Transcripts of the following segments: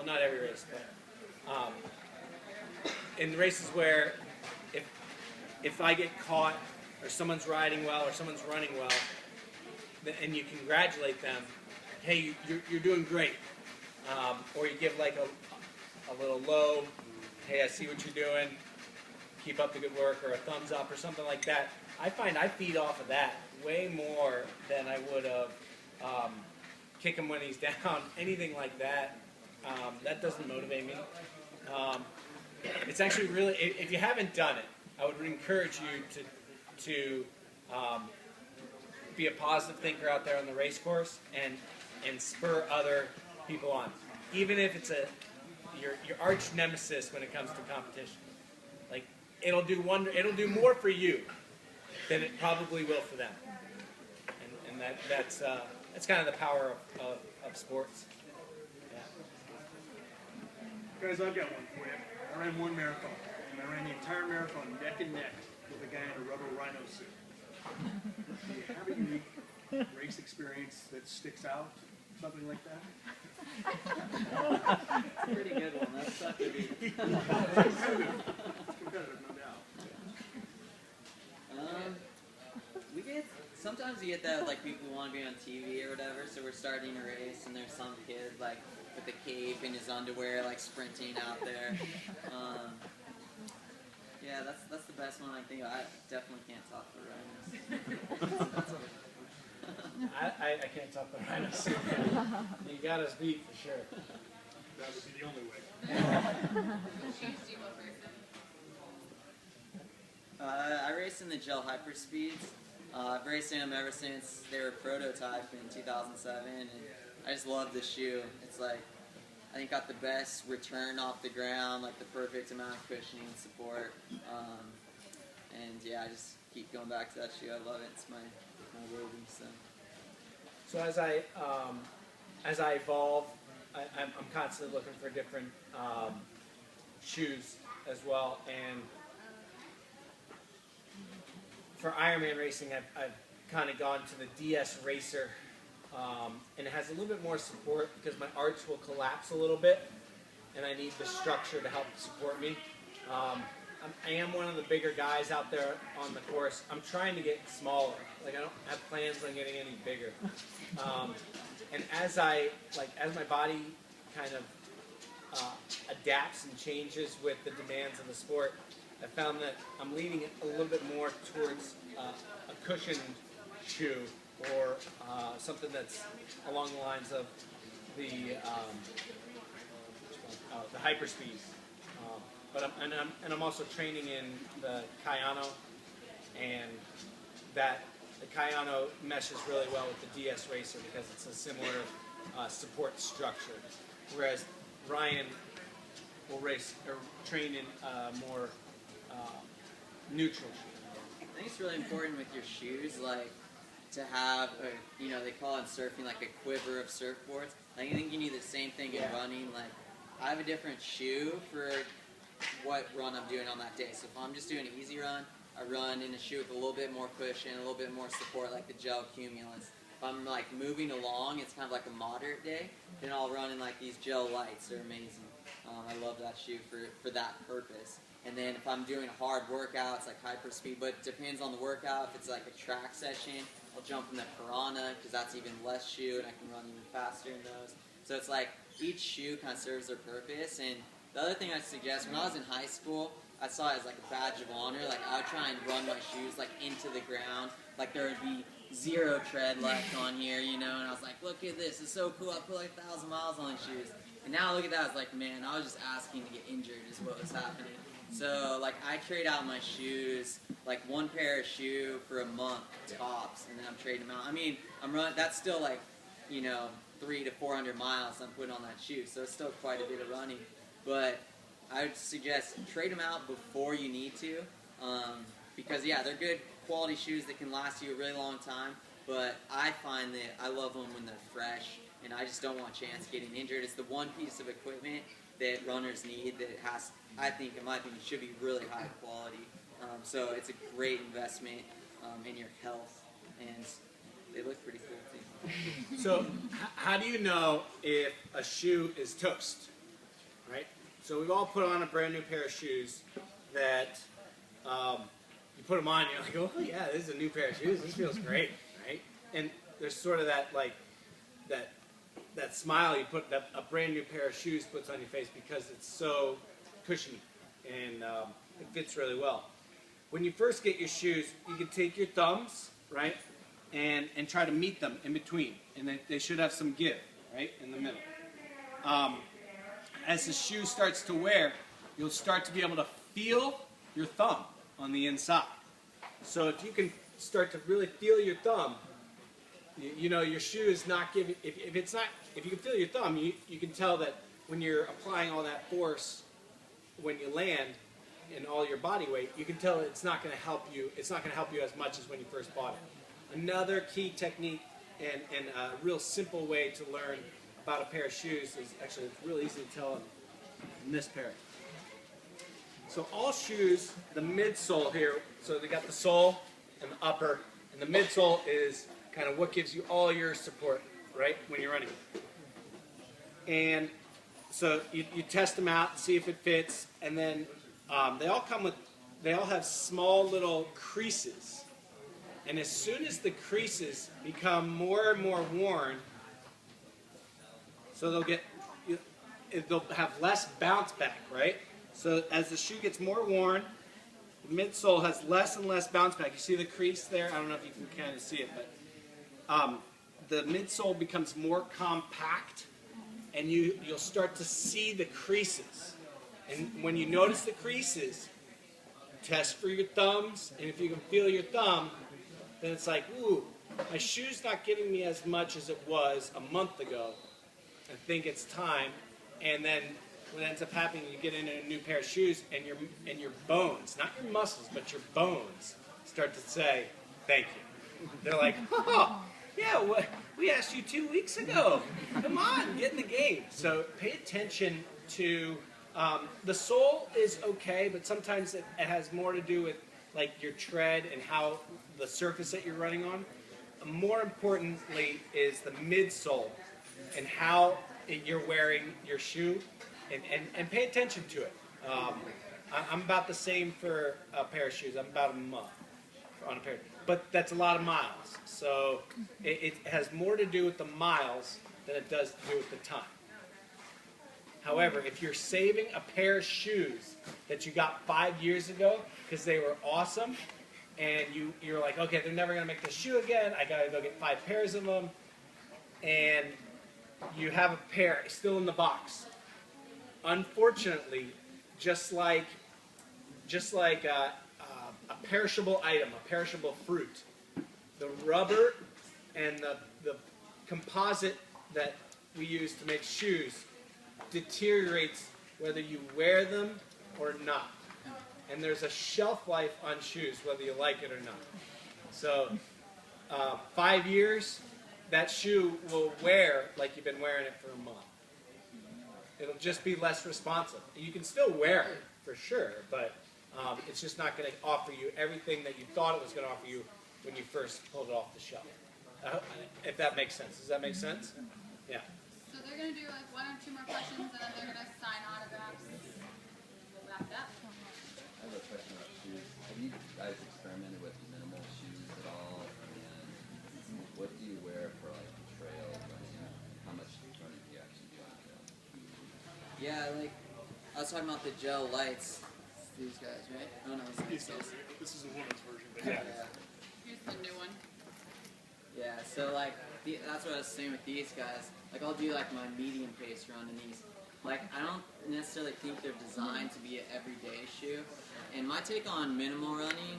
well, not every race, but in races where if I get caught or someone's riding well or someone's running well, and you congratulate them, hey, you're doing great, or you give like a little low, hey, I see what you're doing, keep up the good work, or a thumbs up or something like that. I find I feed off of that way more than I would have kick him when he's down, anything like that. That doesn't motivate me. It's actually really, if you haven't done it, I would encourage you to be a positive thinker out there on the race course and spur other people on, even if it's your arch nemesis when it comes to competition. Like it'll do more for you than it probably will for them, and that's kind of the power of sports. Yeah. Guys, I've got one for you. I ran one marathon, and I ran the entire marathon neck and neck with a guy in a rubber rhino suit. Do you have a unique race experience that sticks out? Something like that? That's a pretty good one. That's tough to beat. It's competitive, no doubt. Sometimes you get that, like, people want to be on TV or whatever, so we're starting a race, and there's some kid, like, with a cape in his underwear, like, sprinting out there. Yeah, that's the best one I think. I definitely can't top the rhinos. I can't top the rhinos. You got us beat for sure. That would be the only way. I race in the gel hyperspeeds. I've raced in them ever since they were prototyped in 2007, and I just love the shoe. It's like, I think got the best return off the ground, like the perfect amount of cushioning and support. And yeah, I just keep going back to that shoe. I love it. It's my baby. So as I evolve, I'm constantly looking for different shoes as well. And for Ironman racing, I've kind of gone to the DS Racer, and it has a little bit more support because my arch will collapse a little bit, and I need the structure to help support me. I am one of the bigger guys out there on the course. I'm trying to get smaller. Like I don't have plans on getting any bigger. And as my body kind of adapts and changes with the demands of the sport, I found that I'm leaning a little bit more towards a cushioned shoe or something that's along the lines of the hyperspeed. But I'm also training in the Kayano, and the Kayano meshes really well with the DS Racer because it's a similar support structure. Whereas Ryan will race or train in more neutral shoes. I think it's really important with your shoes, like, to have, they call it in surfing, like a quiver of surfboards. Like, I think you need the same thing in running. Like, I have a different shoe for what run I'm doing on that day. So if I'm just doing an easy run, I run in a shoe with a little bit more cushion, a little bit more support, like the gel Cumulus. If I'm like moving along, it's kind of like a moderate day, then I'll run in like these gel lights. They're amazing. I love that shoe for that purpose. And then if I'm doing a hard workout, it's like hyper speed, but it depends on the workout. If it's like a track session, I'll jump in the Piranha because that's even less shoe and I can run even faster in those. So it's like each shoe kind of serves their purpose. And the other thing I suggest, when I was in high school, I saw it as like a badge of honor. Like I would try and run my shoes like into the ground. Like there would be zero tread left on here, and I was like, look at this, it's so cool, I put like 1,000 miles on these shoes. And now I look at that, I was like, man, I was just asking to get injured is what was happening. So like I trade out my shoes, like one pair of shoe for a month tops, and then I'm trading them out. I mean, I'm running, that's still like, 300 to 400 miles I'm putting on that shoe, so it's still quite a bit of running. But I would suggest trade them out before you need to, because yeah, they're good quality shoes that can last you a really long time, but I find that I love them when they're fresh, and I just don't want a chance of getting injured. It's the one piece of equipment that runners need that has, I think, in my opinion, should be really high quality. So it's a great investment in your health, and they look pretty cool too. So how do you know if a shoe is toast? right? So we've all put on a brand new pair of shoes that you put them on, and you're like, oh yeah, this is a new pair of shoes. This feels great, right? And there's sort of that like that smile you put that a brand new pair of shoes puts on your face because it's so cushiony and it fits really well. When you first get your shoes, you can take your thumbs, right, and try to meet them in between, and they should have some give, right, in the middle. As the shoe starts to wear, you'll start to be able to feel your thumb on the inside. So if you can start to really feel your thumb, you know your shoe is not giving. If you can feel your thumb, you can tell that when you're applying all that force when you land and all your body weight, you can tell it's not going to help you. It's not going to help you as much as when you first bought it. Another key technique and a real simple way to learn about a pair of shoes is actually it's really easy to tell in this pair. So all shoes, the midsole here, so they got the sole and the upper, and the midsole is kind of what gives you all your support, right, when you're running. And so you test them out, see if it fits, and then they all have small little creases. And as soon as the creases become more and more worn, so they'll have less bounce back, right? So as the shoe gets more worn, the midsole has less and less bounce back. You see the crease there? I don't know if you can kind of see it, but the midsole becomes more compact, and you'll start to see the creases. And when you notice the creases, test for your thumbs, and if you can feel your thumb, then it's like, ooh, my shoe's not giving me as much as it was a month ago. I think it's time. And then what ends up happening, you get into a new pair of shoes, and your bones, not your muscles, but your bones, start to say, thank you. They're like, oh, yeah, we asked you 2 weeks ago. Come on, get in the game. So pay attention to, the sole is okay, but sometimes it has more to do with like your tread and how the surface that you're running on. More importantly is the midsole and how you're wearing your shoe, and pay attention to it. I'm about the same for a pair of shoes. I'm about a month on a pair, but that's a lot of miles. So it has more to do with the miles than it does to do with the time. However, if you're saving a pair of shoes that you got 5 years ago because they were awesome, and you're like, okay, they're never going to make this shoe again, I got to go get 5 pairs of them, and you have a pair still in the box. Unfortunately, just like a perishable item, a perishable fruit, the rubber and the composite that we use to make shoes deteriorates whether you wear them or not. And there's a shelf life on shoes whether you like it or not. So 5 years, that shoe will wear like you've been wearing it for a month. It'll just be less responsive. You can still wear it for sure, but it's just not going to offer you everything that you thought it was going to offer you when you first pulled it off the shelf. If that makes sense. Does that make sense? Yeah. So they're going to do like 1 or 2 more questions, and then they're going to sign autographs. We'll wrap it up. I have a question about shoes. Have you guys experimented with minimal shoes at all? And what do you wear for like trail running? How much running do you actually do on trail? Yeah, like I was talking about the gel lights. It's these guys, right? Oh no, it's these guys. This is the woman's version, but Yeah. Here's the new one. Yeah, so like that's what I was saying with these guys. Like I'll do like my medium pace run in these. Like I don't necessarily think they're designed to be an everyday shoe. And my take on minimal running,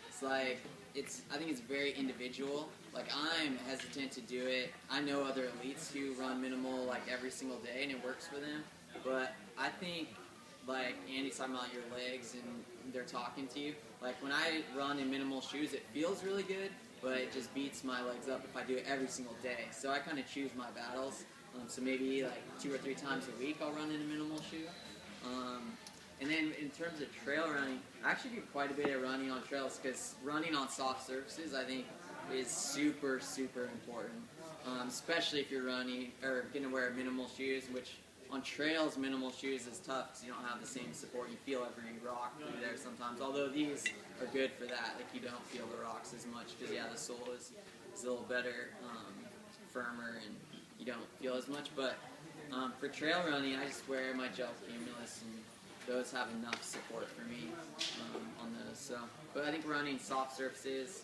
it's like I think it's very individual. Like I'm hesitant to do it. I know other elites who run minimal like every single day and it works for them. But I think like Andy's talking about your legs and they're talking to you. Like when I run in minimal shoes, it feels really good, but it just beats my legs up if I do it every single day. So I kind of choose my battles. So maybe like 2 or 3 times a week I'll run in a minimal shoe. And then in terms of trail running, I actually do quite a bit of running on trails because running on soft surfaces I think is super, super important. Especially if you're running or going to wear minimal shoes, which on trails, minimal shoes is tough because you don't have the same support. You feel every rock through there sometimes. Although these are good for that. Like you don't feel the rocks as much because yeah, the sole is a little better, firmer, and you don't feel as much. But for trail running, I just wear my gel Cumulus, and those have enough support for me on those. So, but I think running soft surfaces,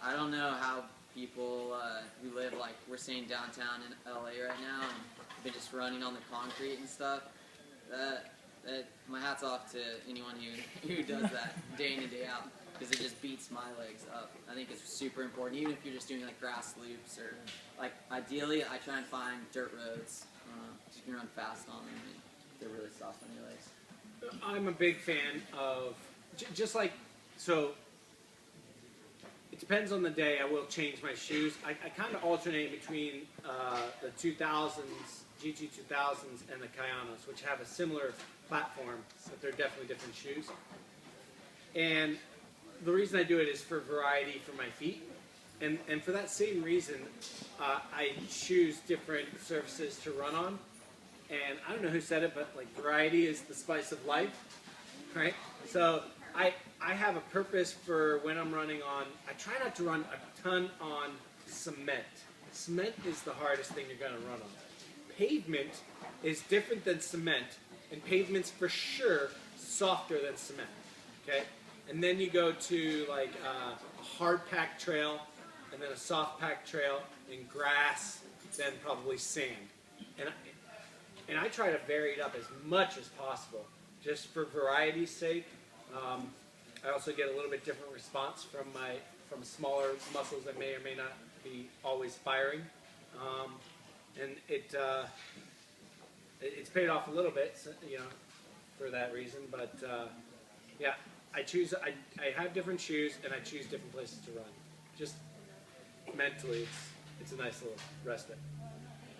I don't know how people who live, like we're staying downtown in LA right now, and been just running on the concrete and stuff. That my hat's off to anyone who does that day in and day out, because it just beats my legs up. I think it's super important, even if you're just doing like grass loops or like ideally I try and find dirt roads. You can run fast on them and they're really soft on your legs. I'm a big fan of, just like, so it depends on the day. I will change my shoes. I kind of alternate between the 2000s, GT 2000s, and the Kayanos, which have a similar platform, but they're definitely different shoes. And the reason I do it is for variety for my feet. And for that same reason, I choose different surfaces to run on. And I don't know who said it, but like variety is the spice of life, right? So I have a purpose for when I'm running on. I try not to run a ton on cement. Cement is the hardest thing you're going to run on. Pavement is different than cement, and pavement's for sure softer than cement. Okay, and then you go to like a hard packed trail, and then a soft packed trail, and grass, then probably sand. And I try to vary it up as much as possible, just for variety's sake. I also get a little bit different response from smaller muscles that may or may not be always firing, and it's paid off a little bit, you know, for that reason. But yeah, I have different shoes and I choose different places to run. Just mentally, it's a nice little respite.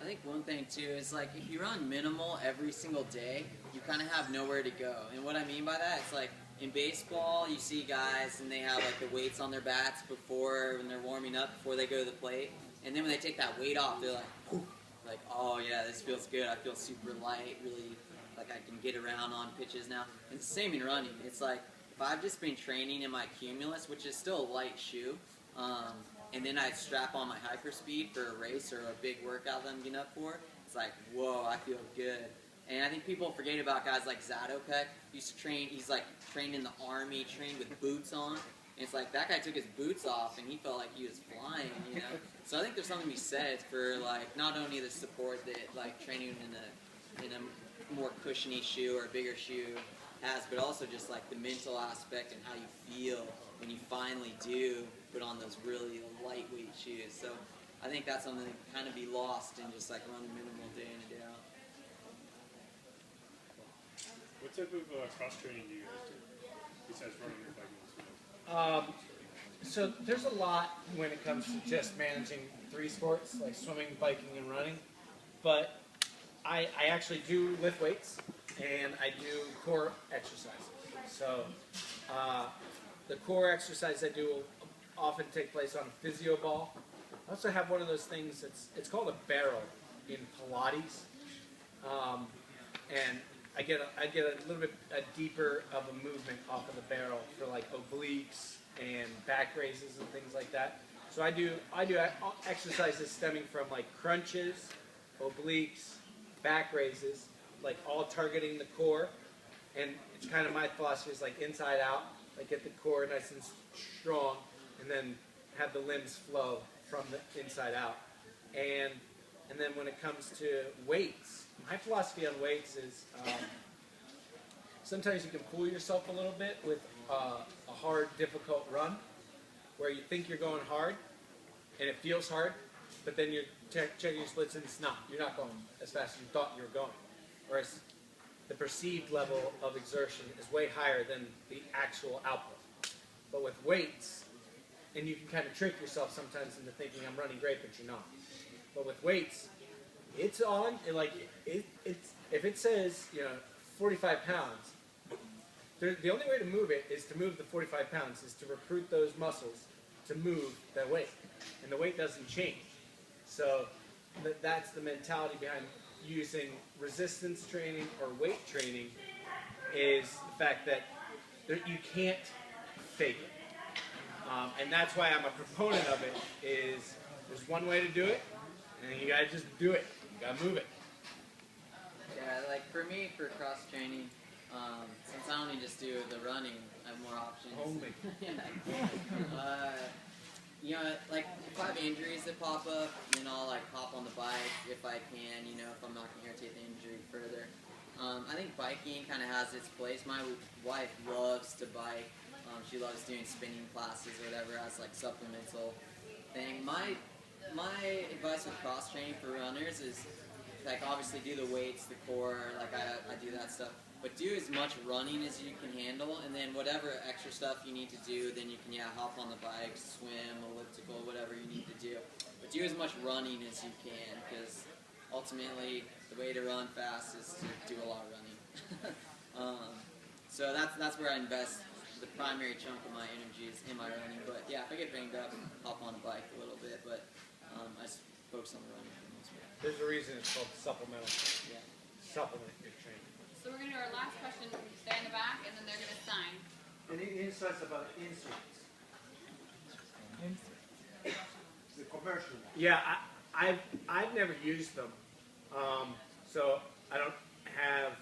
I think one thing too is like if you run minimal every single day, you kind of have nowhere to go. And what I mean by that, it's like in baseball, you see guys and they have like the weights on their bats before when they're warming up before they go to the plate, and then when they take that weight off, they're like, whew, like, oh yeah, this feels good. I feel super light, really like I can get around on pitches now. And it's the same in running. It's like if I've just been training in my Cumulus, which is still a light shoe. And then I strap on my hyperspeed for a race or a big workout that I'm getting up for. It's like, whoa, I feel good. And I think people forget about guys like Zatopek. He's like trained in the army, trained with boots on. And it's like that guy took his boots off and he felt like he was flying, you know. So I think there's something to be said for like not only the support that like training in a more cushiony shoe or a bigger shoe has, but also just like the mental aspect and how you feel when you finally do put on those really lightweight shoes. So I think that's something that kind of be lost in just like running minimal day in and day out. What type of cross training do you guys do besides running and biking? So there's a lot when it comes to just managing three sports, like swimming, biking, and running. But I actually do lift weights, and I do core exercises. So the core exercise I do will often take place on a physio ball. I also have one of those things it's called a barrel in Pilates, and I get a little bit deeper of a movement off of the barrel for like obliques and back raises and things like that. So I do exercises stemming from like crunches, obliques, back raises, like all targeting the core. And it's kind of my philosophy is like inside out, like get the core nice and strong, and then have the limbs flow from the inside out. And then when it comes to weights, my philosophy on weights is sometimes you can fool yourself a little bit with a hard, difficult run where you think you're going hard and it feels hard, but then you're checking your splits and it's not. You're not going as fast as you thought you were going. Whereas the perceived level of exertion is way higher than the actual output. But with weights, and you can kind of trick yourself sometimes into thinking I'm running great, but you're not. But with weights, it's on, and like it's if it says 45 pounds, the only way to move it is to move the 45 pounds, is to recruit those muscles to move that weight, and the weight doesn't change. So that's the mentality behind using resistance training or weight training is the fact that you can't fake it. And that's why I'm a proponent of it, is there's one way to do it, and you gotta just do it. You gotta move it. Yeah, like for me, for cross training, since I only just do the running, I have more options. Only. You know, like if I have injuries that pop up, then I'll like hop on the bike if I can, you know, if I'm not going to irritate the injury further. I think biking kind of has its place. My wife loves to bike. She loves doing spinning classes or whatever as like supplemental thing. My advice with cross training for runners is like obviously do the weights, the core, like I do that stuff. But do as much running as you can handle, and then whatever extra stuff you need to do, then you can hop on the bike, swim, elliptical, whatever you need to do. But do as much running as you can, because ultimately the way to run fast is to do a lot of running. So that's where I invest the primary chunk of my energy is in my running. But yeah, if I get banged up, hop on a bike a little bit, but I just focus on the running for the most part. There's a reason it's called supplemental. Yeah. Supplement your training. So we're gonna do our last question. Stay in the back, and then they're gonna sign. Any insights about inserts? The commercial one. Yeah, I've never used them, so I don't have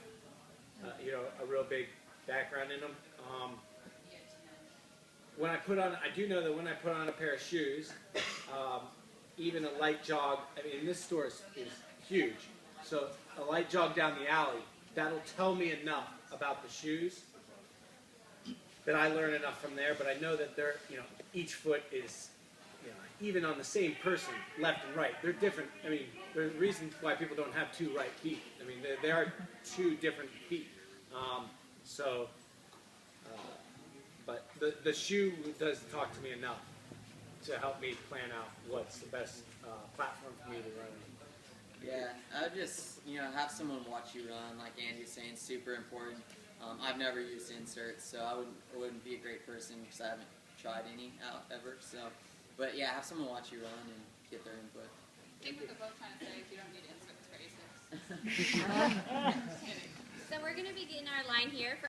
a real big background in them. When I do know that when I put on a pair of shoes, even a light jog. I mean, this store is huge, so a light jog down the alley, that'll tell me enough about the shoes that I learn enough from there. But I know that each foot is, even on the same person, left and right, they're different. I mean, there's a reason why people don't have two right feet. I mean, there are two different feet. But the shoe does talk to me enough to help me plan out what's the best platform for me to run. Yeah, I would just, have someone watch you run, like Andy was saying, super important. I've never used inserts, so I wouldn't be a great person because I haven't tried any out ever. So, but yeah, have someone watch you run and get their input. I think what they're both trying to say is you don't need inserts for ASICs. Just kidding. So we're going to begin our line here.